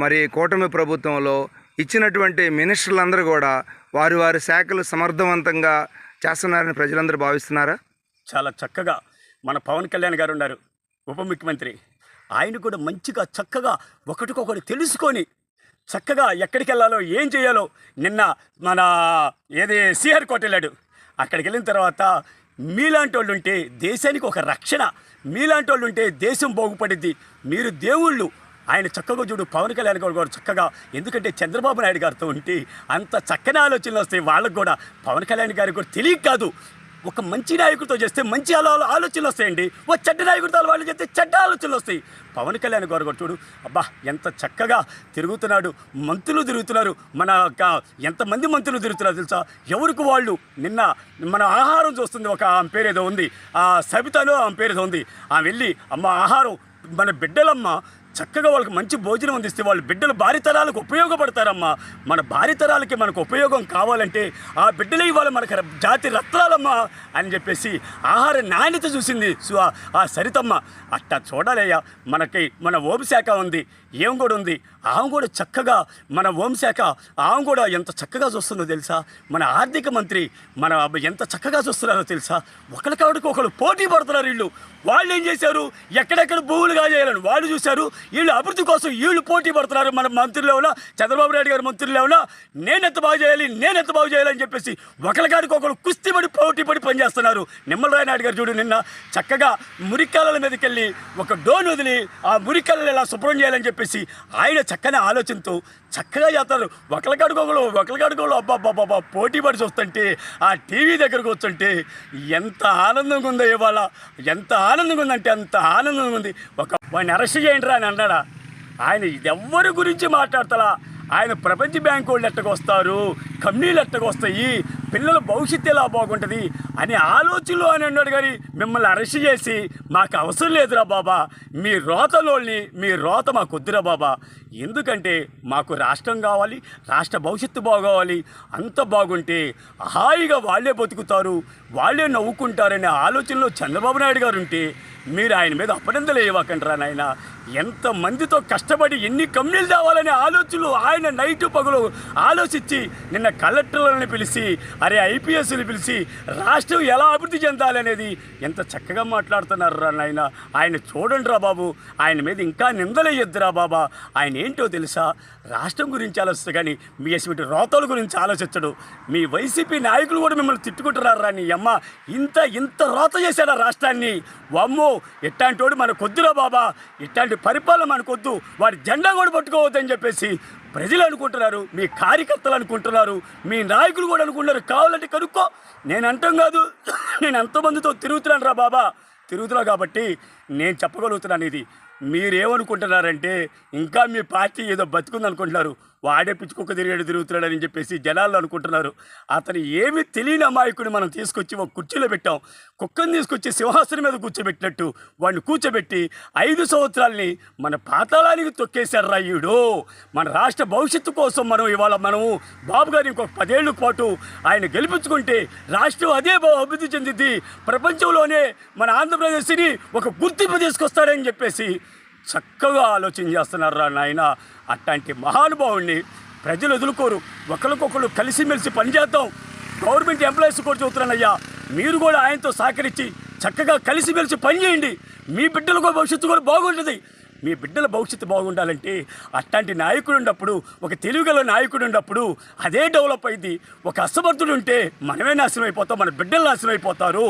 మరి కూటమి ప్రభుత్వంలో ఇచ్చినటువంటి మినిస్టర్లందరూ కూడా వారి వారి శాఖలు సమర్థవంతంగా చేస్తున్నారని ప్రజలందరూ భావిస్తున్నారా? చాలా చక్కగా మన పవన్ కళ్యాణ్ గారు ఉన్నారు, ఉప ముఖ్యమంత్రి. ఆయన కూడా మంచిగా చక్కగా ఒకటికొకటి తెలుసుకొని చక్కగా ఎక్కడికి వెళ్ళాలో ఏం చేయాలో నిన్న మన సిఆర్ కోట వెళ్ళాడు. అక్కడికి వెళ్ళిన తర్వాత మీలాంటి వాళ్ళు ఉంటే దేశానికి ఒక రక్షణ, మీలాంటి వాళ్ళు ఉంటే దేశం బాగుపడిద్ది, మీరు దేవుళ్ళు. ఆయన చక్కగా చూడు పవన్ కళ్యాణ్ గారు చక్కగా, ఎందుకంటే చంద్రబాబు నాయుడు గారితో ఉంటే అంత చక్కని ఆలోచనలు వస్తాయి వాళ్ళకు కూడా. పవన్ కళ్యాణ్ గారికి కూడా తెలియక కాదు, ఒక మంచి నాయకుడితో చేస్తే మంచి ఆలోచనలు వస్తాయండి, ఒక చెడ్డ నాయకుడితో వాళ్ళు చేస్తే చెడ్డ ఆలోచనలు వస్తాయి. పవన్ కళ్యాణ్ గారు కూడా చూడు, అబ్బా ఎంత చక్కగా తిరుగుతున్నాడు, మంత్రులు తిరుగుతున్నారు, మన ఎంతమంది మంత్రులు తిరుగుతున్నారు తెలుసా, ఎవరికి వాళ్ళు. నిన్న మన ఆహారం చూస్తుంది ఒక ఆమె పేరేదో ఉంది, ఆ సబితలో ఆమె పేరేదో ఉంది, ఆమె వెళ్ళి అమ్మ ఆహారం మన బిడ్డలమ్మ చక్కగా వాళ్ళకి మంచి భోజనం అందిస్తే వాళ్ళ బిడ్డలు భార్యతరాలకు ఉపయోగపడతారమ్మా. మన భార్యతరాలకి మనకు ఉపయోగం కావాలంటే ఆ బిడ్డలే ఇవాళ మనకు జాతి రత్నాలమ్మా అని చెప్పేసి ఆహార నాణ్యత చూసింది ఆ సరితమ్మ. అట్టా చూడాలయ్యా, మనకి మన హోంశాఖ ఉంది, ఏం కూడా ఉంది, ఆమె కూడా చక్కగా మన హోంశాఖ ఆమె కూడా ఎంత చక్కగా చూస్తుందో తెలుసా. మన ఆర్థిక మంత్రి మన ఎంత చక్కగా చూస్తున్నారో తెలుసా. ఒకరికొకరికి ఒకరు పోటీ పడుతున్నారు వీళ్ళు. వాళ్ళు ఏం చేశారు, ఎక్కడెక్కడ భూములుగా చేయాలని వాళ్ళు చూశారు, వీళ్ళు అభివృద్ధి కోసం వీళ్ళు పోటీ పడుతున్నారు. మన మంత్రులు ఏమన్నా, చంద్రబాబు నాయుడు గారి మంత్రులు ఏమన్నా నేనెంత బాగు చేయాలని చెప్పేసి ఒకరికాడికి ఒకరు కుస్తీ పడి పోటీ పడి పనిచేస్తున్నారు. నిమ్మలరాయ నాయుడు గారు చూడు, నిన్న చక్కగా మురికాలల మీదకి వెళ్ళి ఒక డోన్ వదిలి ఆ మురికాలను ఎలా శుభ్రం చేయాలని చెప్పేసి ఆయన చక్కని ఆలోచనతో చక్కగా చేస్తారు. ఒకరికాడుకోగలు అబ్బాబ్బాబ్బా పోటీ పడి చూస్తుంటే ఆ టీవీ దగ్గరకు వస్తుంటే ఎంత ఆనందంగా ఉందో ఇవాళ, ఎంత ఆనందంగా ఉందంటే అంత ఆనందంగా ఉంది. వాడిని అరెస్ట్ చేయండి రా అని అన్నాడా ఆయన? ఇదెవ్వరి గురించి మాట్లాడతారా ఆయన? ప్రపంచ బ్యాంకు వాళ్ళు ఎట్టకొస్తారు, కంపెనీలు ఎట్టకొస్తాయి, పిల్లల భవిష్యత్తు ఎలా బాగుంటుంది అనే ఆలోచనలు అని అన్నాడు. కానీ మిమ్మల్ని అరెస్ట్ చేసి మాకు అవసరం లేదురా బాబా, మీ రోతలోని మీ రోత మాకు వద్దురా బాబా. ఎందుకంటే మాకు రాష్ట్రం కావాలి, రాష్ట్ర భవిష్యత్తు బాగోవాలి, అంత బాగుంటే హాయిగా వాళ్ళే బతుకుతారు, వాళ్ళే నవ్వుకుంటారనే ఆలోచనలో చంద్రబాబు నాయుడు గారు ఉంటే మీరు ఆయన మీద అపనిందలు వేయవకంటారా నాయన. ఎంతమందితో కష్టపడి ఎన్ని కంపెనీలు తేవాలనే ఆలోచనలు ఆయన నైటు పగులు ఆలోచించి నిన్న కలెక్టర్లను పిలిచి ఐపీఎస్ని పిలిచి రాష్ట్రం ఎలా అభివృద్ధి చెందాలనేది ఎంత చక్కగా మాట్లాడుతున్నారు రా నాయన. ఆయన చూడండి రా బాబు, ఆయన మీద ఇంకా నిందలేయొద్దురా బాబా. ఆయన ఏంటో తెలుసా, రాష్ట్రం గురించి ఆలోచిస్తాడు కానీ మీ అసలు రోతల గురించి ఆలోచించడు. మీ వైసీపీ నాయకులు కూడా మిమ్మల్ని తిట్టుకుంటున్నారు రా. నీ అమ్మ ఇంత రోత చేశాడు రాష్ట్రాన్ని. వామ్మో ఇట్లాంటి వాడు మనకొద్దురా బాబా, ఇట్లాంటి పరిపాలన మనకొద్దు, వాడి జెండా కూడా పట్టుకోవద్దని చెప్పేసి ప్రజలు అనుకుంటున్నారు, మీ కార్యకర్తలు అనుకుంటున్నారు, మీ నాయకులు కూడా అనుకుంటున్నారు. కావాలంటే కనుక్కో, నేను అంటాం కాదు, నేను ఎంతమందితో తిరుగుతున్నాను రా బాబా, తిరుగుతున్నా కాబట్టి నేను చెప్పగలుగుతున్నాను. ఇది మీరేమనుకుంటున్నారంటే ఇంకా మీ పార్టీ ఏదో బతుకుంది అనుకుంటున్నారు, వాడే పిచ్చుకొక్క తిరుగుతున్నాడని చెప్పేసి జనాలు అనుకుంటున్నారు. అతను ఏమి తెలియని అమాయకుని మనం తీసుకొచ్చి ఒక కుర్చీలో పెట్టాం, కుక్కను తీసుకొచ్చి సింహాసనం మీద కూర్చోబెట్టినట్టు వాడిని కూర్చోబెట్టి 5 సంవత్సరాలని మన పాతాళానికి తొక్కేశారు రాయుడు. మన రాష్ట్ర భవిష్యత్తు కోసం మనము బాబు గారిని ఇంకొక 10 ఏళ్ళ పాటు ఆయన గెలిపించుకుంటే రాష్ట్రం అదే అభివృద్ధి చెందిద్ది, ప్రపంచంలోనే మన ఆంధ్రప్రదేశ్ని ఒక గుర్తింపు తీసుకొస్తాడని చెప్పేసి చక్కగా ఆలోచన చేస్తున్నారు రా నాయన. అట్లాంటి మహానుభావుడిని ప్రజలు వదులుకోరు, ఒకరికొకరు కలిసిమెలిసి పనిచేద్దాం. గవర్నమెంట్ ఎంప్లాయీస్ కూడా చూస్తున్నానయ్యా, మీరు కూడా ఆయనతో సహకరించి చక్కగా కలిసిమెలిసి పనిచేయండి. మీ బిడ్డల భవిష్యత్తు కూడా బాగుంటుంది. మీ బిడ్డల భవిష్యత్తు బాగుండాలంటే అట్లాంటి నాయకుడు ఉన్నప్పుడు, ఒక తెలివిగల నాయకుడు ఉన్నప్పుడు అదే డెవలప్ అయింది. ఒక అసమర్థుడు ఉంటే మనమే నాశనం అయిపోతాం, మన బిడ్డలు నాశనం అయిపోతారు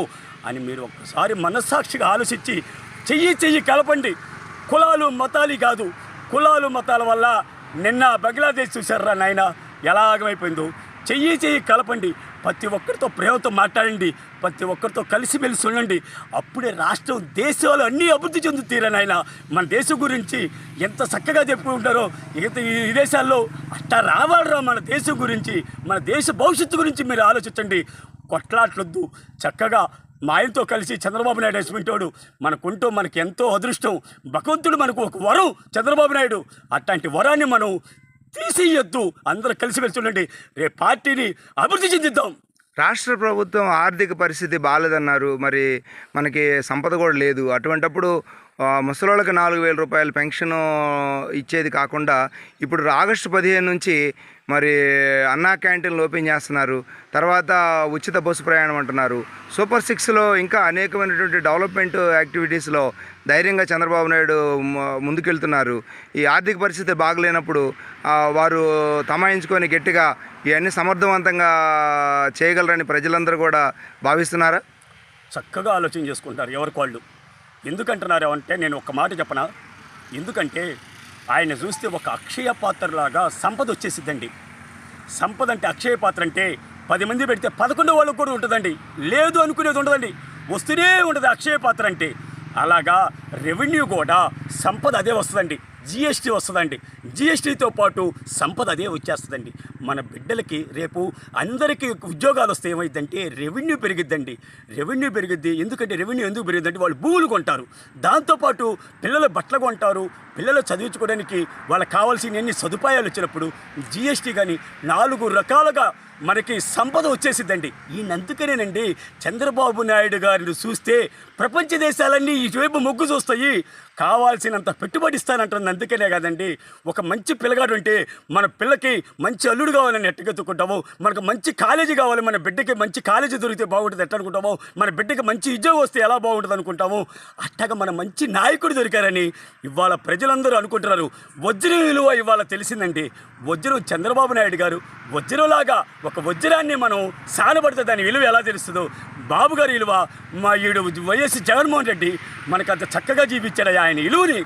అని మీరు ఒక్కసారి మనస్సాక్షిగా ఆలోచించి చెయ్యి కలపండి. కులాలు మతాలు కాదు, కులాలు మతాల వల్ల నిన్న బంగ్లాదేశ్ చూశారా నాయన ఎలా ఆగమైపోయిందో. చెయ్యి కలపండి, ప్రతి ఒక్కరితో ప్రేమతో మాట్లాడండి, ప్రతి ఒక్కరితో కలిసిమెలిసి ఉండండి. అప్పుడే రాష్ట్రం దేశాలు అన్నీ అభివృద్ధి చెందుతారు నాయన. మన దేశం గురించి ఎంత చక్కగా చెప్పుకుంటారో ఈ దేశాల్లో అట్టా రావాలరా. మన దేశం గురించి, మన దేశ భవిష్యత్తు గురించి మీరు ఆలోచించండి. కొట్లాట్లొద్దు, చక్కగా మా ఆయనతో కలిసి చంద్రబాబు నాయుడు అసిమింటాడు మనకుంటూ మనకి ఎంతో అదృష్టం. భగవంతుడు మనకు ఒక వరం చంద్రబాబు నాయుడు. అట్లాంటి వరాన్ని మనం తీసేయొద్దు, అందరూ కలిసిమెలిసి ఉండండి. రేపు పార్టీని అభివృద్ధి చెందిద్దాం. రాష్ట్ర ప్రభుత్వం ఆర్థిక పరిస్థితి బాగాలేదన్నారు, మరి మనకి సంపద కూడా లేదు. అటువంటప్పుడు ముసలోళ్ళకి 4,000 రూపాయల పెన్షన్ ఇచ్చేది కాకుండా ఇప్పుడు ఆగస్టు 15 నుంచి మరి అన్నా క్యాంటీన్లు ఓపెన్ చేస్తున్నారు. తర్వాత ఉచిత బస్సు ప్రయాణం అంటున్నారు. సూపర్ 6లో ఇంకా అనేకమైనటువంటి డెవలప్మెంట్ యాక్టివిటీస్లో ధైర్యంగా చంద్రబాబు నాయుడు ముందుకెళ్తున్నారు. ఈ ఆర్థిక పరిస్థితి బాగలేనప్పుడు వారు తమాయించుకొని గట్టిగా ఇవన్నీ సమర్థవంతంగా చేయగలరని ప్రజలందరూ కూడా భావిస్తున్నారా? చక్కగా ఆలోచన చేసుకుంటారు ఎవరికి వాళ్ళు. ఎందుకంటున్నారు అంటే నేను ఒక మాట చెప్పనా, ఎందుకంటే ఆయన చూస్తే ఒక అక్షయ పాత్రలాగా సంపద వచ్చేసిద్దండి. సంపద అంటే అక్షయ పాత్ర అంటే 10 మంది పెడితే 11 వాళ్ళకు కూడా ఉంటుందండి, లేదు అనుకునేది ఉండదండి, వస్తూనే ఉంటుంది అక్షయ పాత్ర అంటే. అలాగా రెవెన్యూ కూడా సంపద అదే వస్తుందండి, జిఎస్టీ వస్తుందండి, జిఎస్టీతో పాటు సంపద అదే వచ్చేస్తుందండి. మన బిడ్డలకి రేపు అందరికీ ఉద్యోగాలు వస్తే ఏమైందంటే రెవెన్యూ పెరిగిద్దండి. రెవెన్యూ పెరిగిద్ది. ఎందుకంటే రెవెన్యూ ఎందుకు పెరిగిద్దంటే వాళ్ళు భూములు కొంటారు, దాంతోపాటు పిల్లలు బట్టలు కొంటారు, పిల్లలు చదివించుకోవడానికి వాళ్ళకి కావాల్సిన ఎన్ని సదుపాయాలు వచ్చినప్పుడు జిఎస్టీ కానీ 4 రకాలుగా మనకి సంపద వచ్చేసిద్దండి. ఈయనందుకనేనండి చంద్రబాబు నాయుడు గారిని చూస్తే ప్రపంచ దేశాలన్నీ ఇటువైపు మొగ్గు చూస్తాయి, కావాల్సినంత పెట్టుబడి ఇస్తానంటుంది. అందుకనే కదండి ఒక మంచి పిల్లగాడు ఉంటే మన పిల్లకి మంచి అల్లుడు కావాలని ఎట్టగెత్తుకుంటామో, మనకు మంచి కాలేజీ కావాలి, మన బిడ్డకి మంచి కాలేజీ దొరికితే బాగుంటుంది ఎట్ట అనుకుంటామో, మన బిడ్డకి మంచి ఉద్యోగం వస్తే ఎలా బాగుంటుంది అనుకుంటామో, అట్టగా మన మంచి నాయకుడు దొరికారని ఇవాళ ప్రజలందరూ అనుకుంటున్నారు. వజ్రం విలువ ఇవాళ తెలిసిందండి. వజ్రం చంద్రబాబు నాయుడు గారు వజ్రంలాగా ఒక వజ్రాన్ని మనం సానబడితే దాని విలువ ఎలా తెలుస్తుందో, బాబు గారి విలువ మా ఈడు వైఎస్ జగన్మోహన్ రెడ్డి మనకు అంత చక్కగా జీవించాడు ఆయన విలువని.